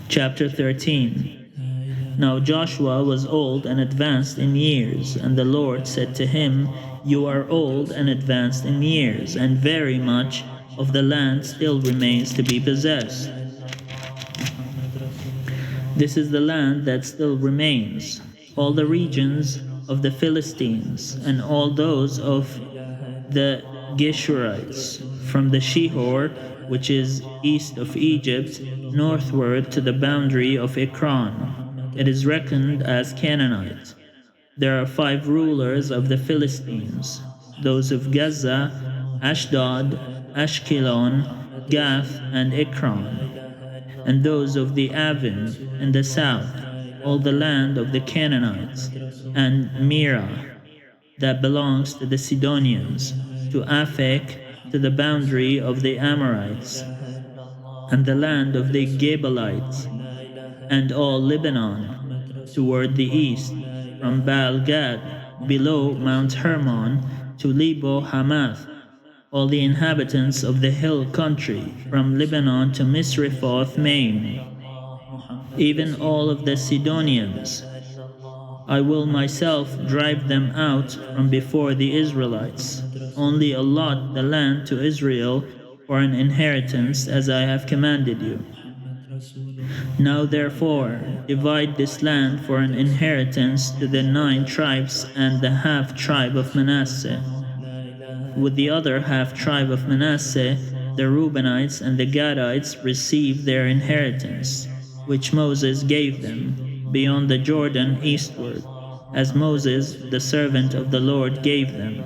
Chapter 13. Now Joshua was old and advanced in years, and the Lord said to him, You are old and advanced in years, and very much of the land still remains to be possessed. This is the land that still remains, all the regions of the Philistines, and all those of the Geshurites, from the Shihor, which is east of Egypt, northward to the boundary of Ekron. It is reckoned as Canaanite. There are 5 rulers of the Philistines, those of Gaza, Ashdod, Ashkelon, Gath, and Ekron, and those of the Avim in the south, all the land of the Canaanites, and Mira, that belongs to the Sidonians, to Aphek, to the boundary of the Amorites, and the land of the Gebalites, and all Lebanon, toward the east, from Baal Gad, below Mount Hermon, to Lebo Hamath, all the inhabitants of the hill country, from Lebanon to Misrephoth Maim, even all of the Sidonians. I will myself drive them out from before the Israelites. Only allot the land to Israel for an inheritance, as I have commanded you. Now therefore, divide this land for an inheritance to the 9 tribes and the half tribe of Manasseh. With the other half tribe of Manasseh, the Reubenites and the Gadites received their inheritance, which Moses gave them, beyond the Jordan eastward, as Moses, the servant of the Lord, gave them,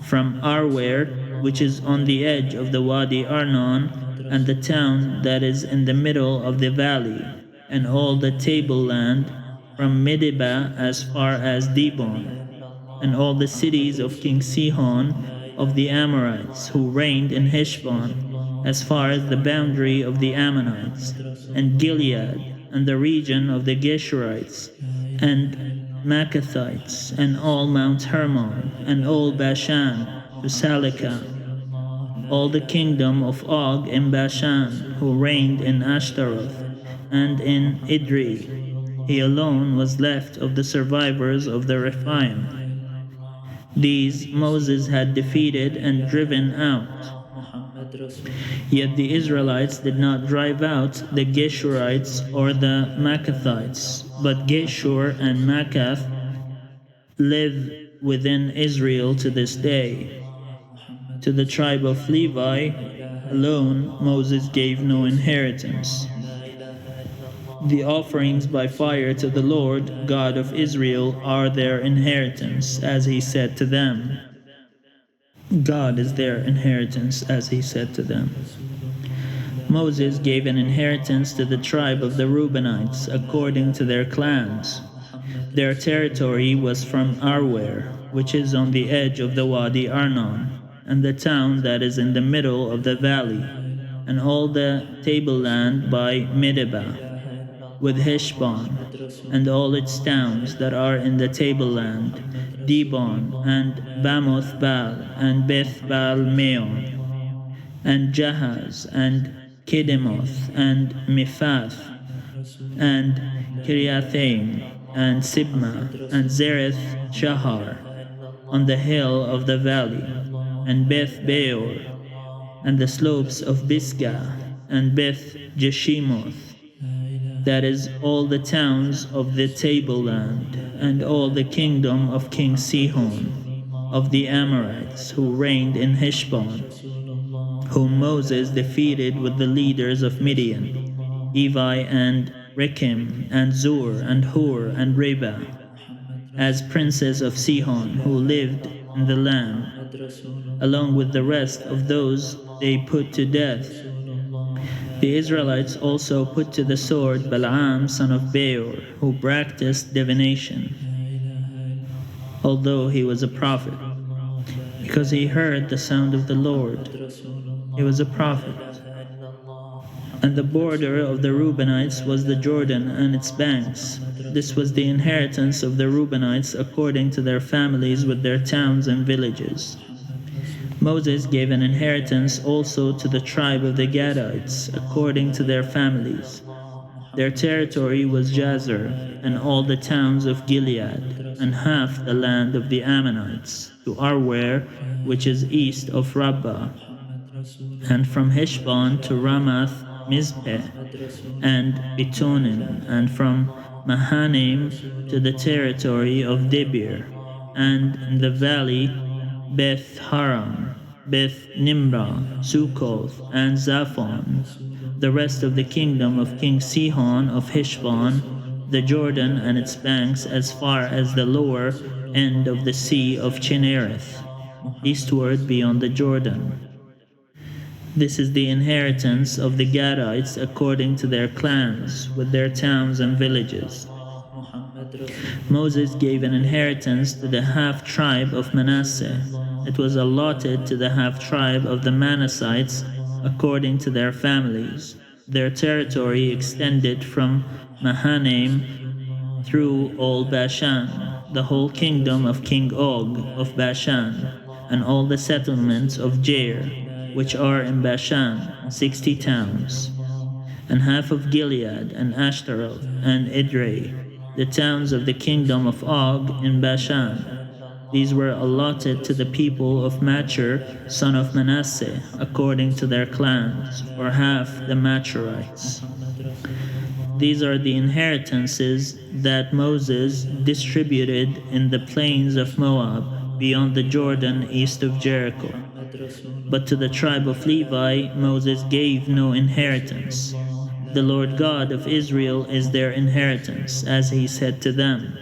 from Aroer, which is on the edge of the Wadi Arnon, and the town that is in the middle of the valley, and all the tableland, from Medeba as far as Dibon, and all the cities of King Sihon of the Amorites, who reigned in Heshbon, as far as the boundary of the Ammonites, and Gilead, and the region of the Geshurites, and Maccathites, and all Mount Hermon, and all Bashan, to Salekah, all the kingdom of Og in Bashan, who reigned in Ashtaroth, and in Idri. He alone was left of the survivors of the Rephaim. These Moses had defeated and driven out. Yet the Israelites did not drive out the Geshurites or the Maccathites, but Geshur and Maccath live within Israel to this day. To the tribe of Levi alone Moses gave no inheritance. The offerings by fire to the Lord, God of Israel, are their inheritance, as he said to them. God is their inheritance, as he said to them. Moses gave an inheritance to the tribe of the Reubenites, according to their clans. Their territory was from Aroer, which is on the edge of the Wadi Arnon, and the town that is in the middle of the valley, and all the tableland by Medeba, with Heshbon, and all its towns that are in the tableland, Dibon, and Bamoth Baal, and Beth Baal Meon, and Jahaz, and Kedemoth, and Mephath, and Kiriathaim, and Sibma, and Zereth Shahar, on the hill of the valley, and Beth Beor, and the slopes of Bisgah, and Beth Jeshimoth, that is, all the towns of the tableland, and all the kingdom of King Sihon, of the Amorites, who reigned in Heshbon, whom Moses defeated with the leaders of Midian, Evi and Rekem, and Zur, and Hur, and Reba, as princes of Sihon, who lived in the land, along with the rest of those they put to death. The Israelites also put to the sword Balaam son of Beor, who practiced divination, although he was a prophet, because he heard the sound of the Lord. He was a prophet. And the border of the Reubenites was the Jordan and its banks. This was the inheritance of the Reubenites according to their families with their towns and villages. Moses gave an inheritance also to the tribe of the Gadites according to their families. Their territory was Jazer, and all the towns of Gilead, and half the land of the Ammonites, to Arwer, which is east of Rabbah, and from Heshbon to Ramath Mizpeh, and Bitonim, and from Mahanaim to the territory of Debir, and in the valley Beth Haram, Beth Nimrah, Succoth, and Zaphon, the rest of the kingdom of King Sihon of Heshbon, the Jordan and its banks as far as the lower end of the sea of Chinnereth, eastward beyond the Jordan. This is the inheritance of the Gadites according to their clans, with their towns and villages. Moses gave an inheritance to the half-tribe of Manasseh. It was allotted to the half-tribe of the Manassites according to their families. Their territory extended from Mahanaim through all Bashan, the whole kingdom of King Og of Bashan, and all the settlements of Jair, which are in Bashan, 60 towns, and half of Gilead, and Ashtaroth, and Edrei, the towns of the kingdom of Og in Bashan. These were allotted to the people of Machir, son of Manasseh, according to their clans, or half the Machirites. These are the inheritances that Moses distributed in the plains of Moab, beyond the Jordan, east of Jericho. But to the tribe of Levi Moses gave no inheritance. The Lord God of Israel is their inheritance, as he said to them,